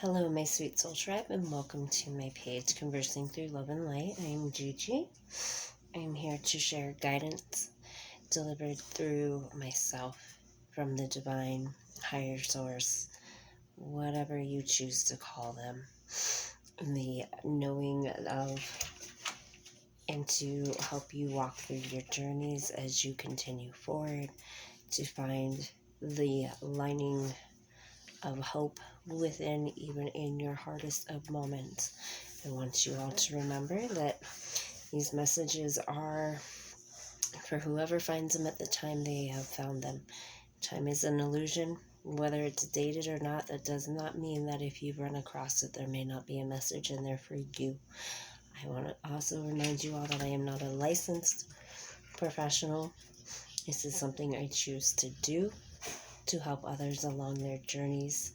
Hello, my sweet soul tribe, and welcome to my page, Conversing Through Love and Light. I am Gigi. I am here to share guidance delivered through myself from the divine, higher source, whatever you choose to call them. The knowing of, and to help you walk through your journeys as you continue forward to find the lining of hope within, even in your hardest of moments. I want you all to remember that these messages are for whoever finds them at the time they have found them. Time is an illusion. Whether it's dated or not, that does not mean that if you run across it, there may not be a message in there for you. I want to also remind you all that I am not a licensed professional. This is something I choose to do to help others along their journeys,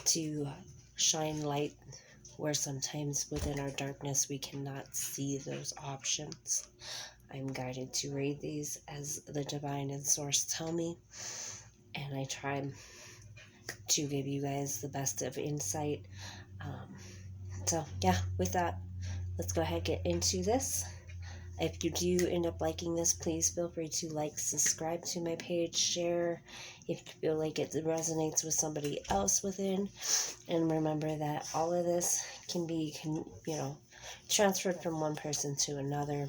to shine light where sometimes within our darkness we cannot see those options. I'm guided to read these as the divine and source tell me, and I try to give you guys the best of insight. So yeah, with that, let's go ahead and get into this. If you do end up liking this, please feel free to like, subscribe to my page, share if you feel like it resonates with somebody else within. And remember that all of this can be, transferred from one person to another.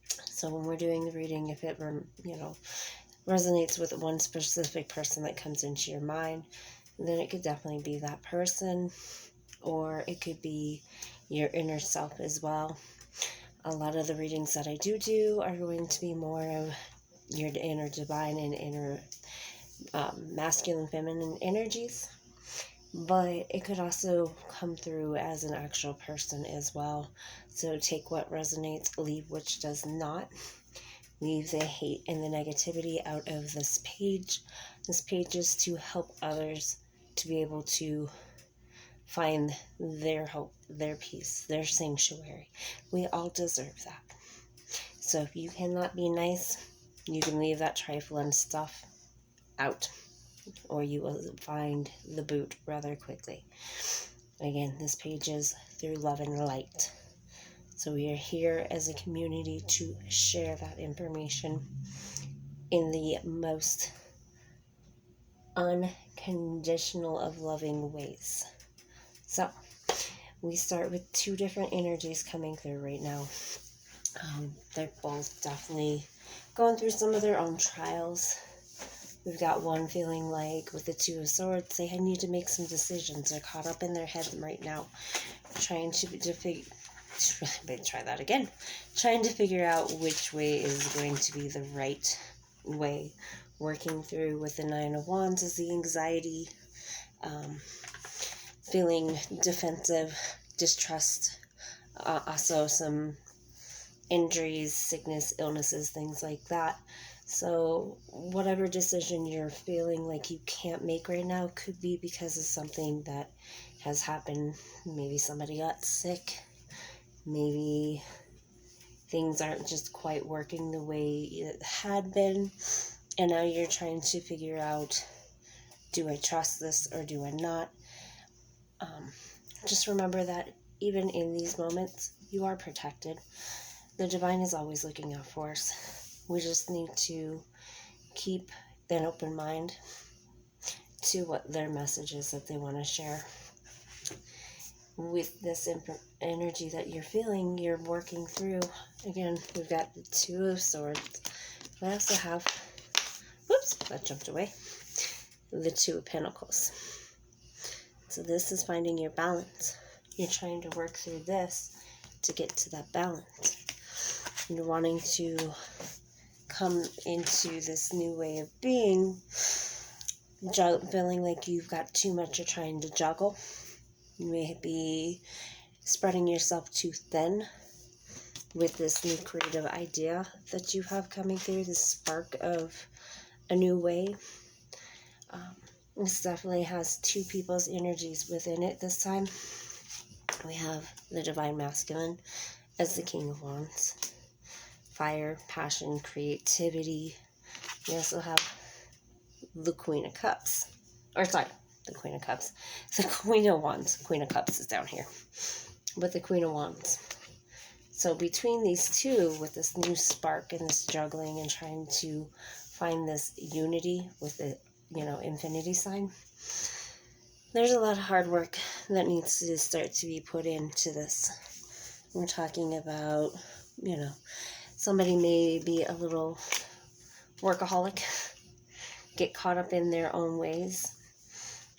So when we're doing the reading, if it, resonates with one specific person that comes into your mind, then it could definitely be that person, or it could be your inner self as well. A lot of the readings that I do are going to be more of your inner divine and inner masculine, feminine energies. But it could also come through as an actual person as well. So take what resonates, leave which does not. Leave the hate and the negativity out of this page. This page is to help others to be able to find their hope, their peace, their sanctuary. We all deserve that. So if you cannot be nice, you can leave that trifling stuff out, or you will find the boot rather quickly. Again, this page is through love and light. So we are here as a community to share that information in the most unconditional of loving ways. So we start with two different energies coming through right now. They're both definitely going through some of their own trials. We've got one feeling like with the Two of Swords, they need to make some decisions. They're caught up in their head right now, trying to figure out which way is going to be the right way. Working through with the Nine of Wands is the anxiety, feeling defensive, distrust, also some injuries, sickness, illnesses, things like that. So whatever decision you're feeling like you can't make right now could be because of something that has happened. Maybe somebody got sick. Maybe things aren't just quite working the way it had been. And now you're trying to figure out, do I trust this or do I not? Just remember that even in these moments, you are protected. The divine is always looking out for us. We just need to keep an open mind to what their message is that they want to share. With this energy that you're feeling, you're working through. Again, we've got the Two of Swords. I also have, whoops, that jumped away, the Two of Pentacles. So this is finding your balance. You're trying to work through this to get to that balance. You're wanting to come into this new way of being, feeling like you've got too much you're trying to juggle. You may be spreading yourself too thin with this new creative idea that you have coming through, this spark of a new way. This definitely has two people's energies within it this time. We have the Divine Masculine as the King of Wands. Fire, passion, creativity. We also have the Queen of Cups. The the Queen of Cups. The Queen of Wands. Queen of Cups is down here. But the Queen of Wands. So between these two, with this new spark and this juggling and trying to find this unity with the, infinity sign, there's a lot of hard work that needs to start to be put into this. We're talking about, somebody may be a little workaholic, get caught up in their own ways,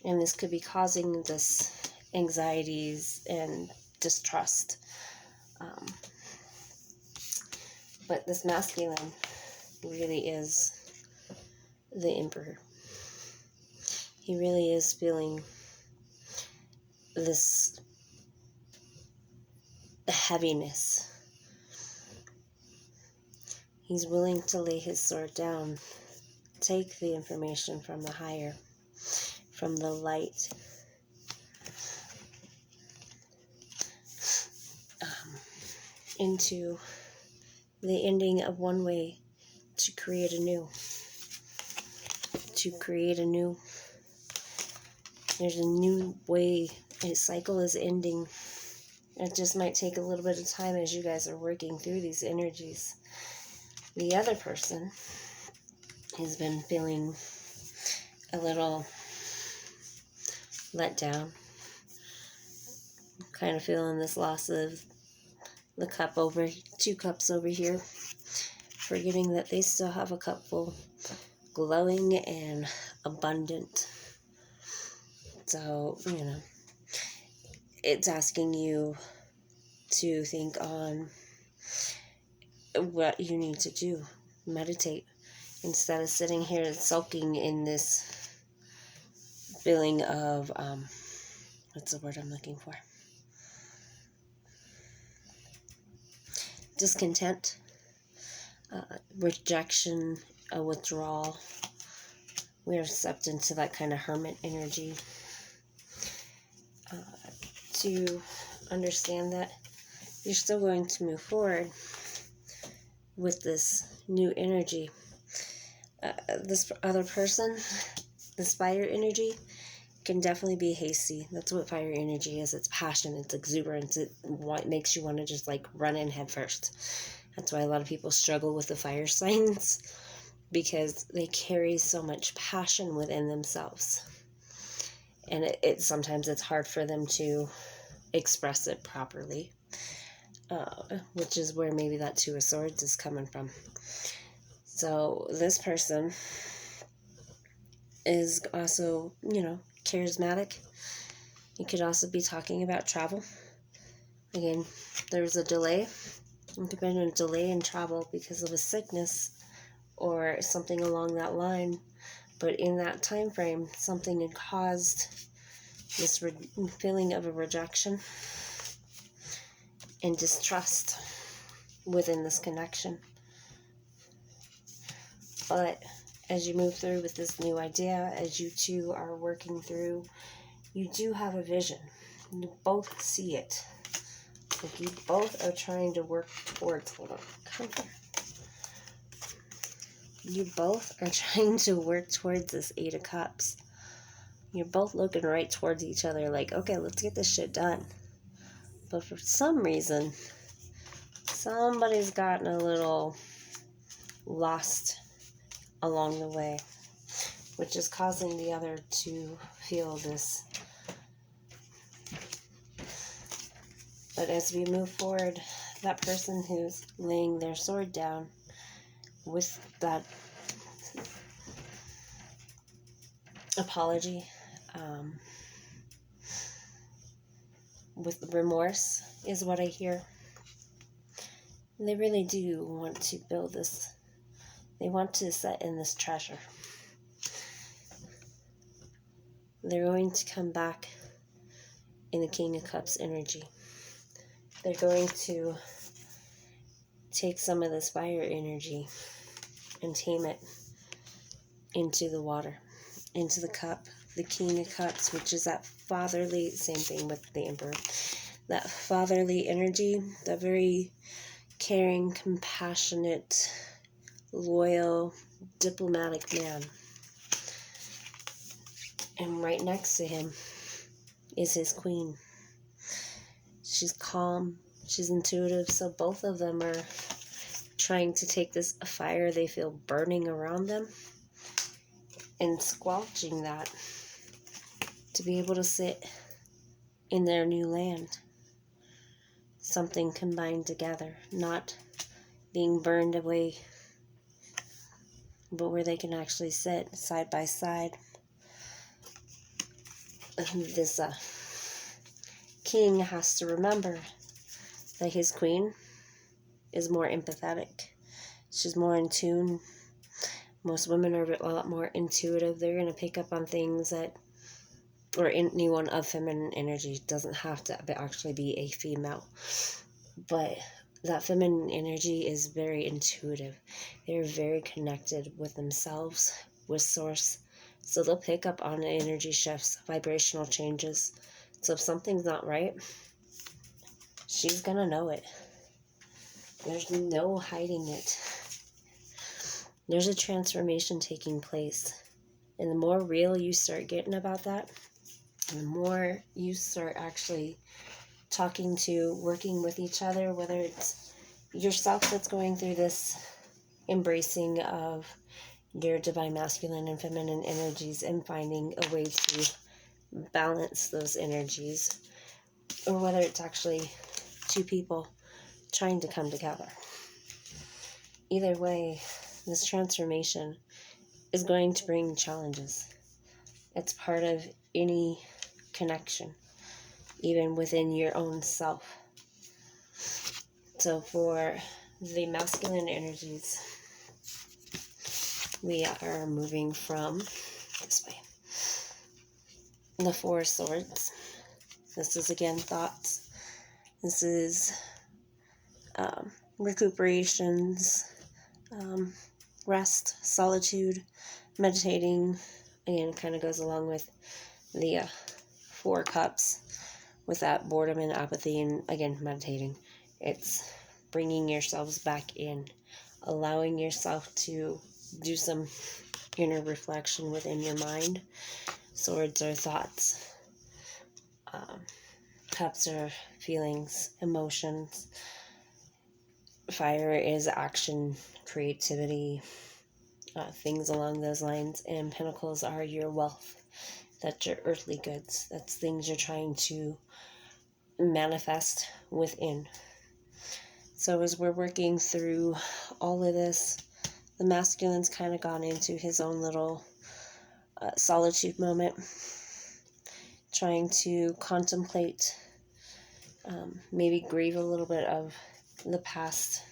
and this could be causing this anxieties and distrust. But this masculine really is the Emperor. He really is feeling this heaviness. He's willing to lay his sword down, take the information from the higher, from the light, into the ending of one way to create a new. There's a new way. A cycle is ending. It just might take a little bit of time as you guys are working through these energies. The other person has been feeling a little let down. Kind of feeling this loss of the cup over, 2 cups over here. Forgetting that they still have a cup full, glowing and abundant. So, it's asking you to think on what you need to do. Meditate. Instead of sitting here and sulking in this feeling of, what's the word I'm looking for? Discontent, rejection, a withdrawal. We are stepped into that kind of hermit energy. To understand that you're still going to move forward with this new energy. This other person, this fire energy, can definitely be hasty. That's what fire energy is. It's passion, it's exuberance, it makes you want to just run in head first. That's why a lot of people struggle with the fire signs, because they carry so much passion within themselves. And sometimes it's hard for them to express it properly, which is where maybe that 2 of Swords is coming from. So this person is also, charismatic. You could also be talking about travel. Again, there's a delay. It could have been a delay in travel because of a sickness or something along that line. But in that time frame, something had caused this feeling of a rejection and distrust within this connection. But as you move through with this new idea, as you two are working through, you do have a vision. You both see it. Like you both are trying to work towards, hold on, come here. You both are trying to work towards this 8 of Cups. You're both looking right towards each other like, okay, let's get this shit done. But for some reason, somebody's gotten a little lost along the way, which is causing the other to feel this. But as we move forward, that person who's laying their sword down with that apology, with remorse is what I hear. They really do want to build this. They want to set in this treasure. They're going to come back in the King of Cups energy. They're going to take some of this fire energy and tame it into the water, into the cup, the King of Cups, which is that fatherly, same thing with the Emperor, that fatherly energy, that very caring, compassionate, loyal, diplomatic man. And right next to him is his queen. She's calm, she's intuitive, so both of them are trying to take this fire they feel burning around them and squelching that to be able to sit in their new land. Something combined together, not being burned away, but where they can actually sit side by side. This king has to remember that his queen is more empathetic. She's more in tune. Most women are a lot more intuitive. They're going to pick up on things that, or anyone of feminine energy, doesn't have to actually be a female. But that feminine energy is very intuitive. They're very connected with themselves, with source. So they'll pick up on energy shifts, vibrational changes. So if something's not right, she's going to know it. There's no hiding it. There's a transformation taking place. And the more real you start getting about that, the more you start actually talking to, working with each other, whether it's yourself that's going through this embracing of your divine masculine and feminine energies and finding a way to balance those energies, or whether it's actually two people trying to come together. Either way, this transformation is going to bring challenges. It's part of any connection, even within your own self. So for the masculine energies, we are moving from this way. The Four of Swords. This is again thoughts. This is recuperations, rest, solitude, meditating. Again, it kind of goes along with the Four Cups, with that boredom and apathy, and again, meditating. It's bringing yourselves back in, allowing yourself to do some inner reflection within your mind. Swords are thoughts. Cups are feelings, emotions. Fire is action, creativity, things along those lines. And pentacles are your wealth. That's your earthly goods. That's things you're trying to manifest within. So as we're working through all of this, the masculine's kind of gone into his own little solitude moment, trying to contemplate, maybe grieve a little bit of the past,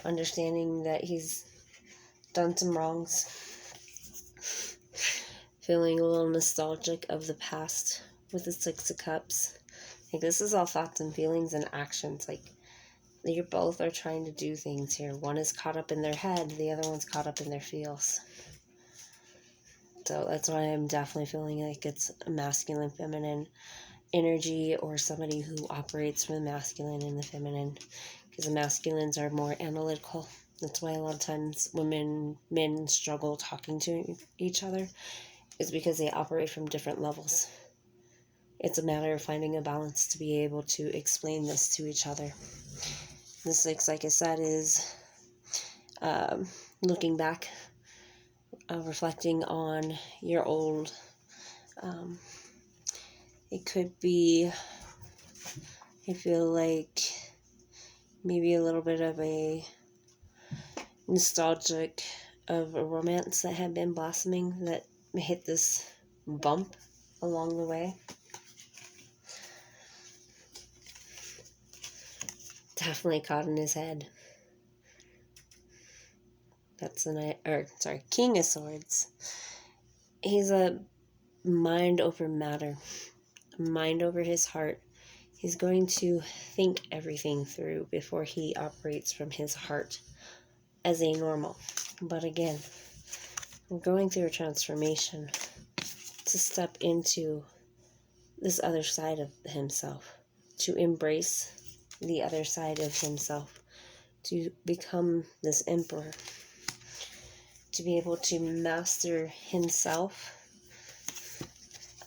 understanding that he's done some wrongs, feeling a little nostalgic of the past with the Six of Cups. Like, this is all thoughts and feelings and actions. Like, you both are trying to do things here. One is caught up in their head, the other one's caught up in their feels. So that's why I'm definitely feeling like it's a masculine, feminine energy, or somebody who operates from the masculine and the feminine. Because the masculines are more analytical. That's why a lot of times men struggle talking to each other, is because they operate from different levels. It's a matter of finding a balance to be able to explain this to each other. This, like I said, is looking back, reflecting on your old, it could be, I feel like, maybe a little bit of a nostalgic of a romance that had been blossoming that hit this bump along the way. Definitely caught in his head. That's King of Swords. He's a mind over matter, mind over his heart. He's going to think everything through before he operates from his heart as a normal. But again, we're going through a transformation to step into this other side of himself, to embrace the other side of himself, to become this emperor, to be able to master himself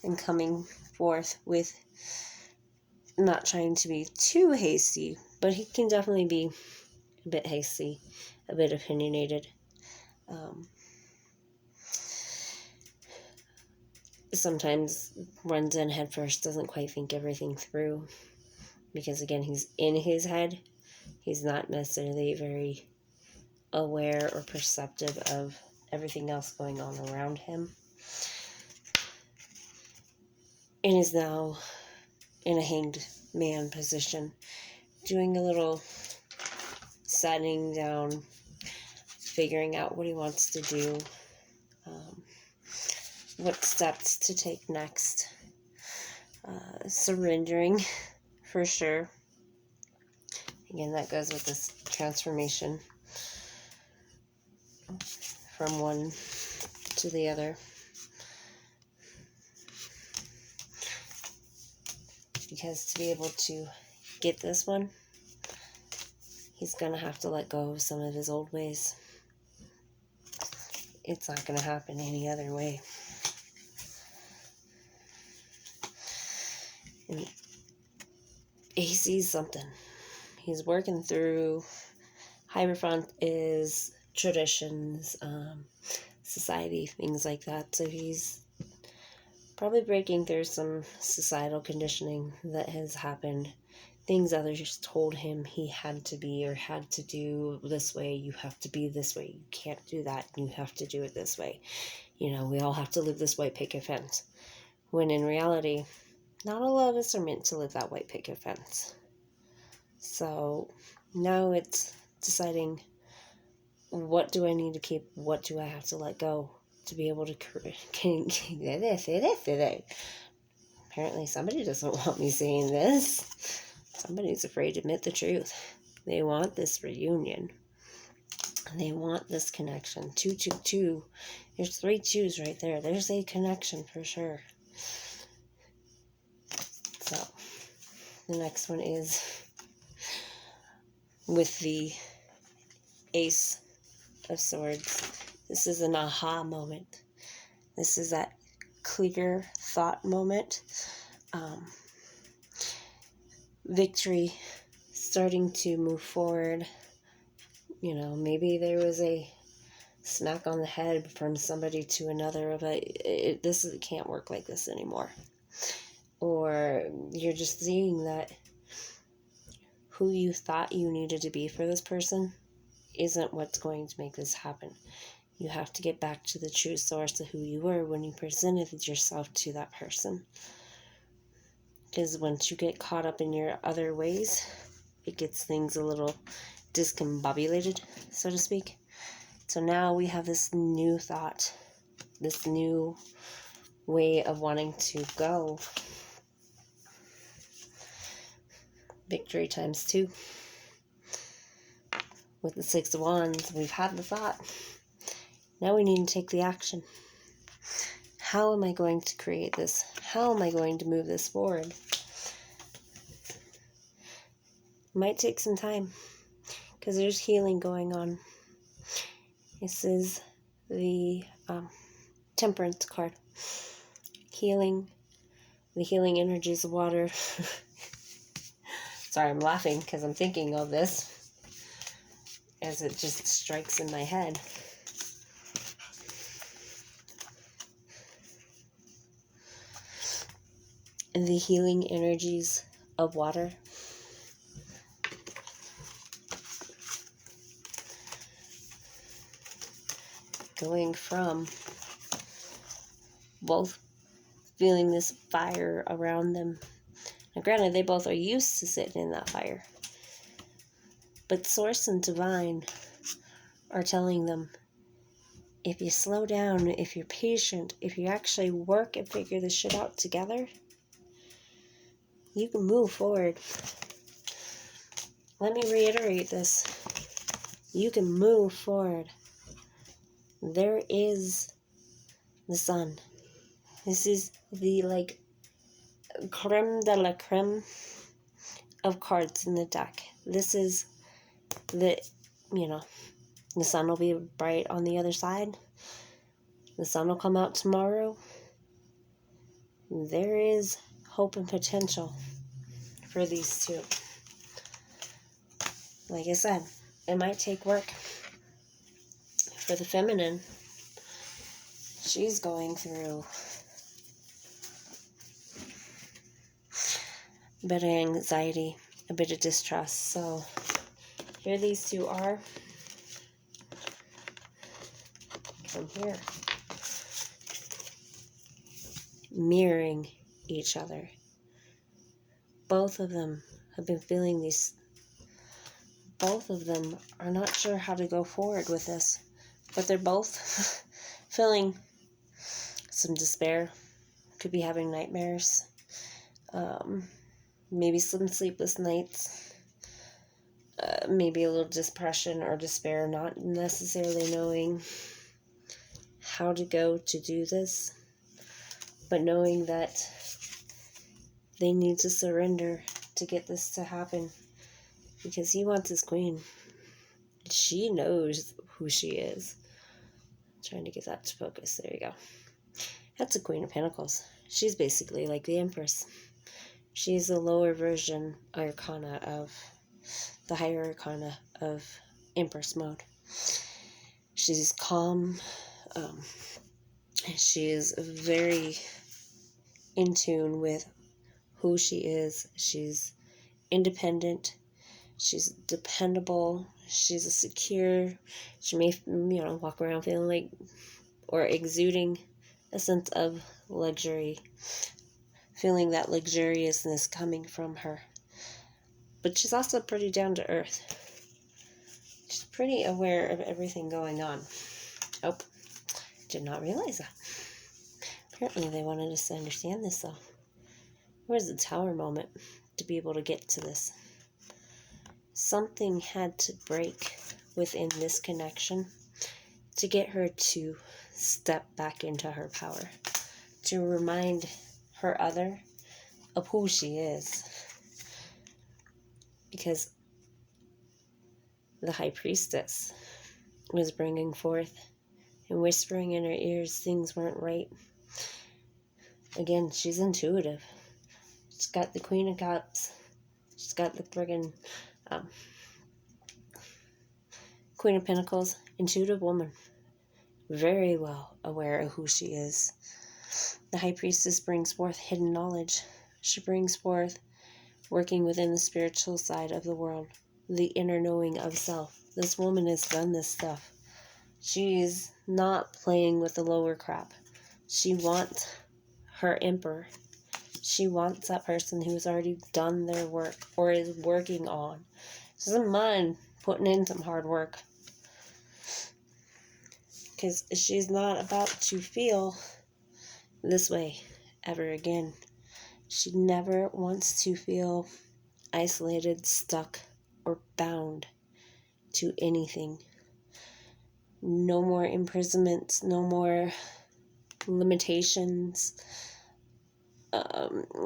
and coming forth with not trying to be too hasty, but he can definitely be a bit hasty, a bit opinionated. Sometimes runs in head first, doesn't quite think everything through, because again, he's in his head. He's not necessarily very aware or perceptive of everything else going on around him, and is now in a hanged man position, doing a little setting down, figuring out what he wants to do, what steps to take next, surrendering for sure. Again, that goes with this transformation from one to the other. Because to be able to get this one, he's going to have to let go of some of his old ways. It's not going to happen any other way. And he sees something. He's working through. Hierophant is traditions, society, things like that. So he's probably breaking through some societal conditioning that has happened. Things others told him he had to be or had to do this way. You have to be this way. You can't do that. You have to do it this way. You know, we all have to live this white picket fence. When in reality, not all of us are meant to live that white picket fence. So now it's deciding, what do I need to keep? What do I have to let go to be able to Apparently somebody doesn't want me saying this. Somebody's afraid to admit the truth. They want this reunion. They want this connection. 222. There's 3 2s right there. There's a connection for sure. So the next one is with the Ace of Swords. This is an aha moment. This is that clear thought moment. Victory, starting to move forward. You know, maybe there was a smack on the head from somebody to another of this can't work like this anymore. Or you're just seeing that who you thought you needed to be for this person isn't what's going to make this happen. You have to get back to the true source of who you were when you presented yourself to that person. Because once you get caught up in your other ways, it gets things a little discombobulated, so to speak. So now we have this new thought, this new way of wanting to go. Victory times 2. With the 6 of Wands, we've had the thought. Now we need to take the action. How am I going to create this? How am I going to move this forward? Might take some time, because there's healing going on. This is the Temperance card. Healing, the healing energies of water. Sorry, I'm laughing because I'm thinking of this as it just strikes in my head. And the healing energies of water. Going from both feeling this fire around them. Now granted, they both are used to sitting in that fire. But Source and Divine are telling them, if you slow down, if you're patient, if you actually work and figure this shit out together, you can move forward. Let me reiterate this. You can move forward. There is the sun. This is the creme de la creme of cards in the deck. This is the sun will be bright on the other side. The sun will come out tomorrow. there is hope and potential for these two. Like I said, it might take work. For the feminine, she's going through a bit of anxiety, a bit of distrust. So here these two are. From here. Mirroring each other. Both of them have been feeling these. Both of them are not sure how to go forward with this. But they're both feeling some despair. Could be having nightmares. Maybe some sleepless nights. Maybe a little depression or despair, not necessarily knowing how to go to do this, but knowing that they need to surrender to get this to happen, because he wants his queen. She knows who she is. Trying to get that to focus. There you go. That's a Queen of Pentacles. She's basically like the Empress. She's the lower version arcana of the higher arcana of Empress mode. She's calm. She is very in tune with who she is. She's independent. She's dependable. She's a secure. She may, walk around feeling like, or exuding a sense of luxury, feeling that luxuriousness coming from her. But she's also pretty down to earth. She's pretty aware of everything going on. Oh, did not realize that. Apparently they wanted us to understand this, though. Where's the Tower moment to be able to get to this? Something had to break within this connection to get her to step back into her power, to remind her other of who she is. Because the High Priestess was bringing forth and whispering in her ears things weren't right. Again, she's intuitive. She's got the Queen of Cups. She's got the friggin' Queen of Pentacles. Intuitive woman. Very well aware of who she is. The High Priestess brings forth hidden knowledge. She brings forth working within the spiritual side of the world. The inner knowing of self. This woman has done this stuff. She's not playing with the lower crap. She wants her emperor. She wants that person who has already done their work or is working on. She doesn't mind putting in some hard work. Because she's not about to feel this way ever again. She never wants to feel isolated, stuck, or bound to anything. No more imprisonments, no more limitations.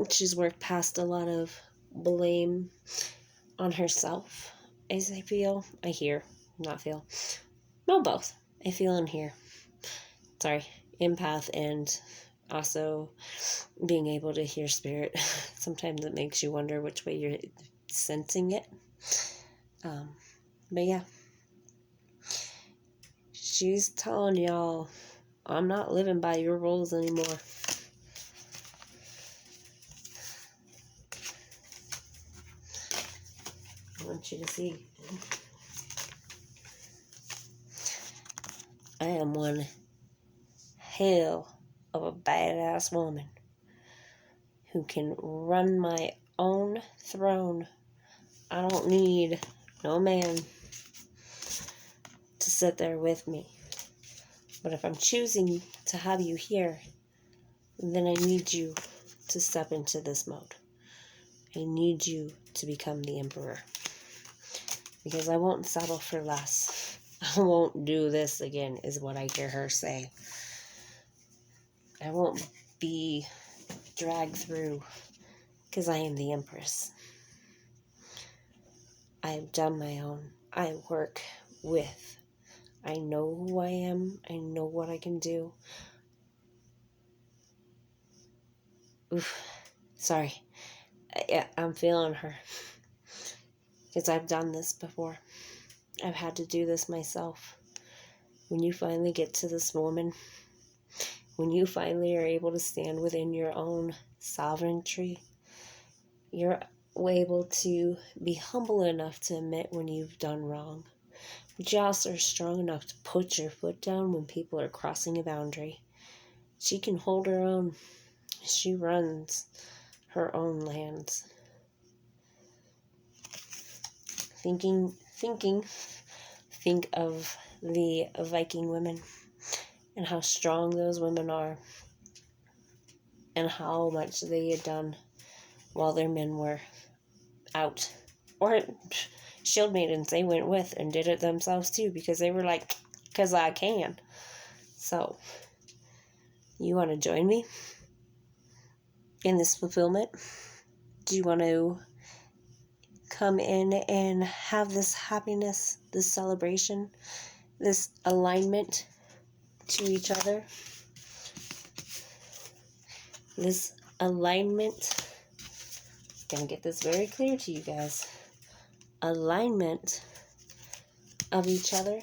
She's worked past a lot of blame on herself, as I feel. I hear, not feel. No, both. I feel and hear. Sorry, empath and also being able to hear spirit. Sometimes it makes you wonder which way you're sensing it. But yeah. She's telling y'all, I'm not living by your rules anymore. I want you to see. I am one hell of a badass woman who can run my own throne. I don't need no man to sit there with me. But if I'm choosing to have you here, then I need you to step into this mode. I need you to become the emperor. Because I won't settle for less. I won't do this again, is what I hear her say. I won't be dragged through, because I am the Empress. I've done my own. I work with. I know who I am. I know what I can do. Oof, sorry. Yeah, I'm feeling her. Because I've done this before. I've had to do this myself. When you finally get to this woman, when you finally are able to stand within your own sovereignty, you're able to be humble enough to admit when you've done wrong. But you also are strong enough to put your foot down when people are crossing a boundary. She can hold her own. She runs her own lands. Think of the Viking women and how strong those women are and how much they had done while their men were out. Or shield maidens, they went with and did it themselves too, because they were like, because I can. So, you want to join me in this fulfillment? Do you want to come in and have this happiness, this celebration, this alignment to each other? This alignment, I'm going to get this very clear to you guys. Alignment of each other.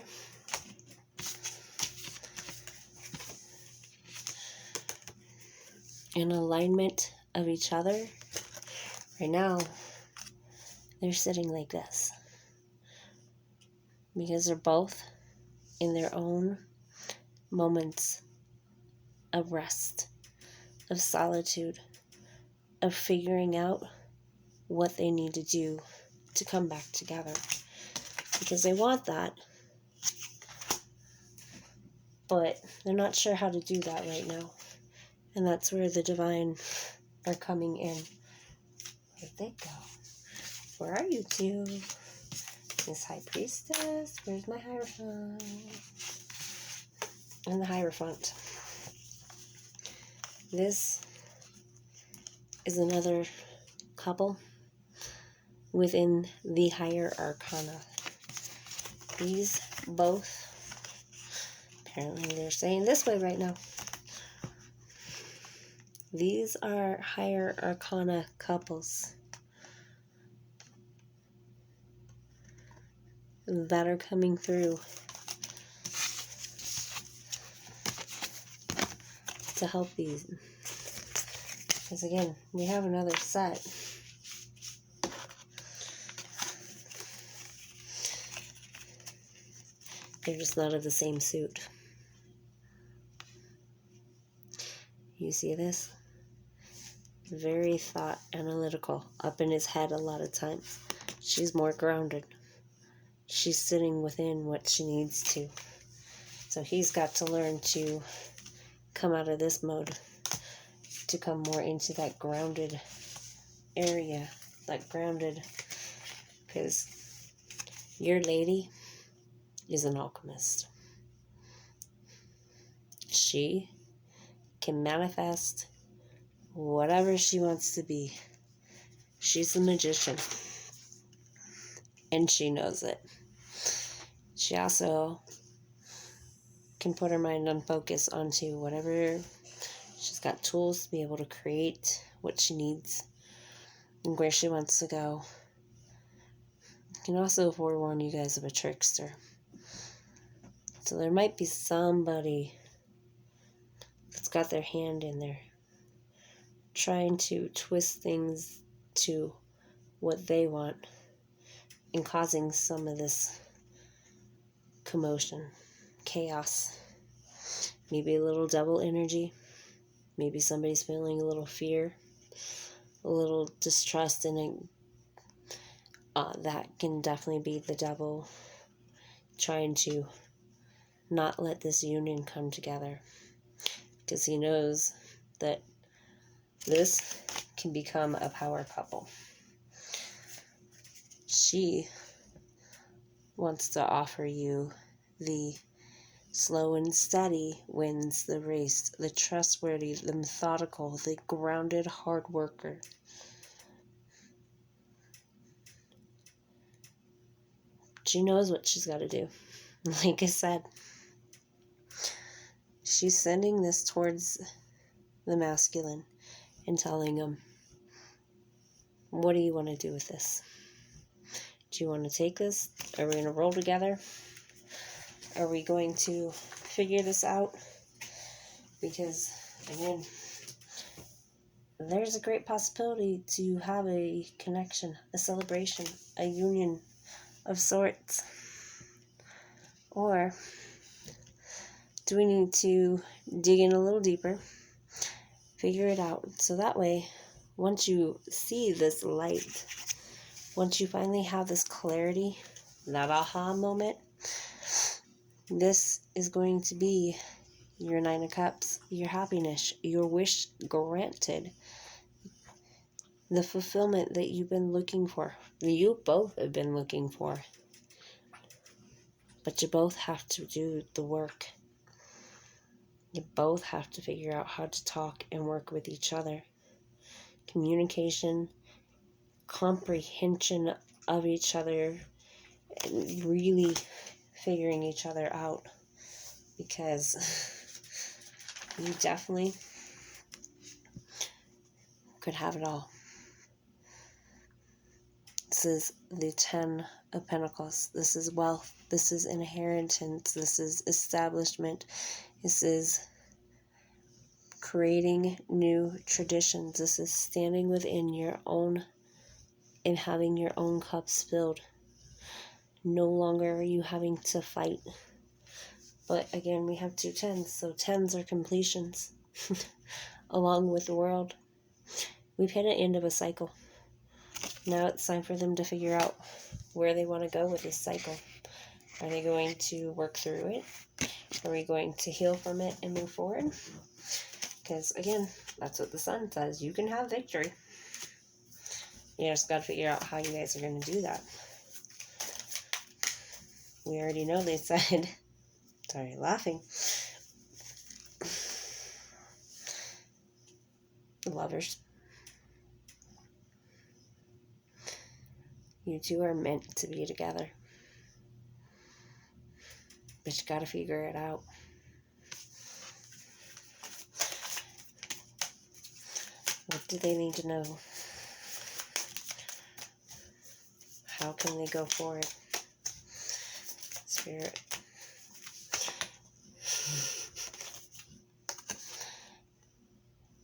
An alignment of each other. Right now, they're sitting like this. Because they're both in their own moments of rest, of solitude, of figuring out what they need to do to come back together. Because they want that, but they're not sure how to do that right now. And that's where the divine are coming in. Where'd they go? Where are you two? Miss High Priestess, where's my Hierophant? And the Hierophant. This is another couple within the higher arcana. These both, apparently they're saying this way right now. These are higher arcana couples that are coming through to help these. Because again, we have another set. They're just not of the same suit. You see this? Very thought analytical, up in his head a lot of times. She's more grounded. She's sitting within what she needs to. So he's got to learn to come out of this mode, to come more into that grounded area, that grounded, because your lady is an alchemist. She can manifest whatever she wants to be. She's a magician, and she knows it. She also can put her mind on focus onto whatever. She's got tools to be able to create what she needs and where she wants to go. I can also forewarn you guys of a trickster. So there might be somebody that's got their hand in there, trying to twist things to what they want and causing some of this commotion, chaos, maybe a little double energy. Maybe somebody's feeling a little fear, a little distrust, and that can definitely be the devil trying to not let this union come together, because he knows that this can become a power couple. She wants to offer you the slow and steady wins the race, the trustworthy, the methodical, the grounded hard worker. She knows what she's got to do. Like I said, she's sending this towards the masculine. and telling them, what do you want to do with this? Do you want to take this? Are we going to roll together? Are we going to figure this out? Because, again, there's a great possibility to have a connection, a celebration, a union of sorts. Or do we need to dig in a little deeper, figure it out, so that way, once you see this light, once you finally have this clarity, that aha moment, this is going to be your Nine of Cups, your happiness, your wish granted, the fulfillment that you've been looking for. You both have been looking for. But you both have to do the work. You both have to figure out how to talk and work with each other. Communication, comprehension of each other, and really figuring each other out. Because you definitely could have it all. This is the 10 of Pentacles. This is wealth. This is inheritance. This is establishment. This is creating new traditions. This is standing within your own and having your own cups filled. No longer are you having to fight. But again, we have 2 10s, so 10s are completions. Along with the world. We've hit an end of a cycle. Now it's time for them to figure out where they want to go with this cycle. Are they going to work through it? Are we going to heal from it and move forward? Because, again, that's what the Sun says. You can have victory. You just got to figure out how you guys are going to do that. We already know they said... Sorry, laughing. Lovers. You two are meant to be together. But you gotta figure it out. What do they need to know? How can they go forward? Spirit.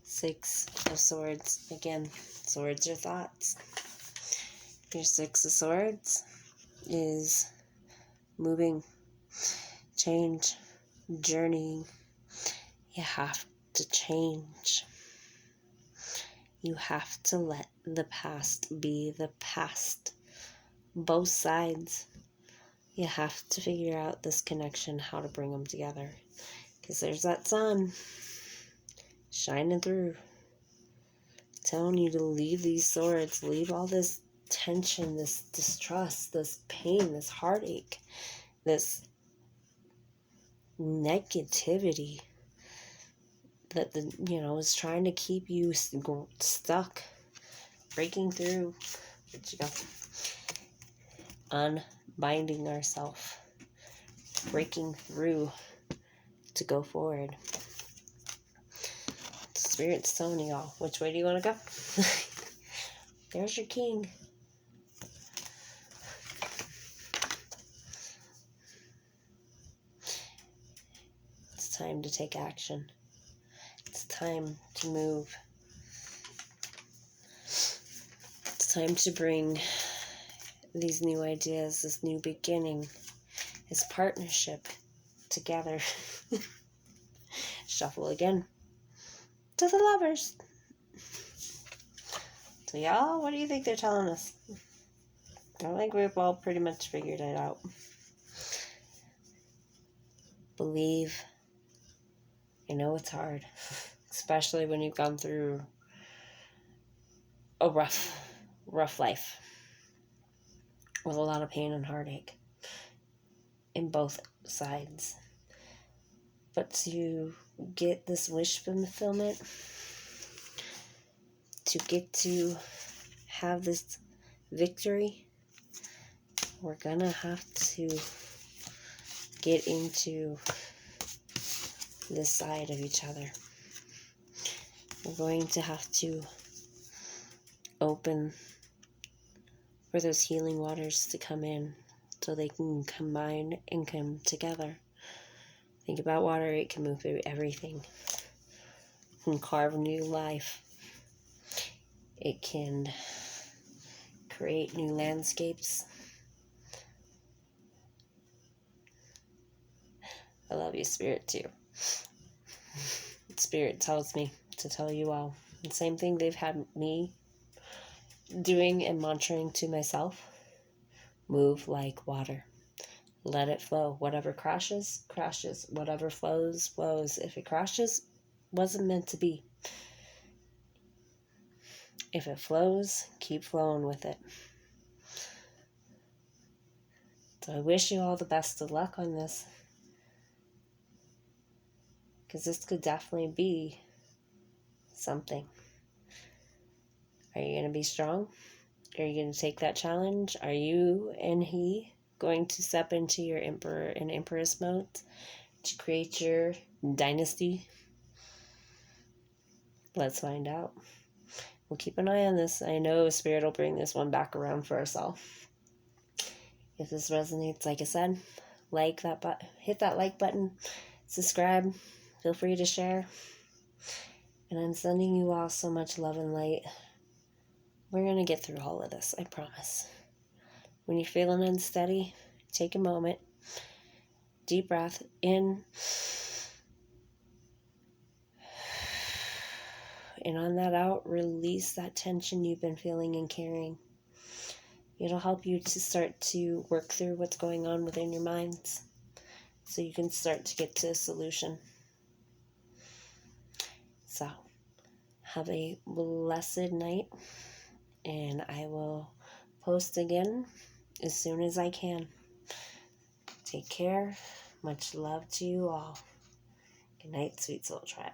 Six of Swords. Again, swords are thoughts. Your 6 of Swords is moving, change, journeying. You have to change. You have to let the past be the past. Both sides. You have to figure out this connection, how to bring them together. Because there's that sun shining through, telling you to leave these swords, leave all this tension, this distrust, this pain, this heartache, this negativity that is trying to keep you stuck, breaking through. Unbinding ourselves, breaking through to go forward. Spirit's telling y'all, which way do you want to go? There's your king. It's time to take action. It's time to move. It's time to bring these new ideas, this new beginning, this partnership together. Shuffle again. To the Lovers. So y'all, what do you think they're telling us? I think we've all pretty much figured it out. Believe. I know it's hard. Especially when you've gone through a rough life. With a lot of pain and heartache. In both sides. But to get this wish fulfillment, to get to have this victory, we're gonna have to get into this side of each other. We're going to have to open for those healing waters to come in so they can combine and come together. Think about water, it can move through everything. It can carve new life. It can create new landscapes. I love you, Spirit, too. Spirit tells me to tell you all the same thing they've had me doing and mantraing to myself. Move like water. Let it flow. Whatever crashes, crashes. Whatever flows, flows. If it crashes, wasn't meant to be. If it flows, keep flowing with it. So I wish you all the best of luck on this, because this could definitely be something. Are you going to be strong? Are you going to take that challenge? Are you and he going to step into your emperor and empress mode to create your dynasty? Let's find out. We'll keep an eye on this. I know Spirit will bring this one back around for ourselves. If this resonates, like I said, like that hit that like button, subscribe, feel free to share. And I'm sending you all so much love and light. We're going to get through all of this, I promise. When you're feeling unsteady, take a moment, deep breath in, and on that out, release that tension you've been feeling and carrying. It'll help you to start to work through what's going on within your minds so you can start to get to a solution. So, have a blessed night, and I will post again as soon as I can. Take care. Much love to you all. Good night, Sweet Soul Tribe.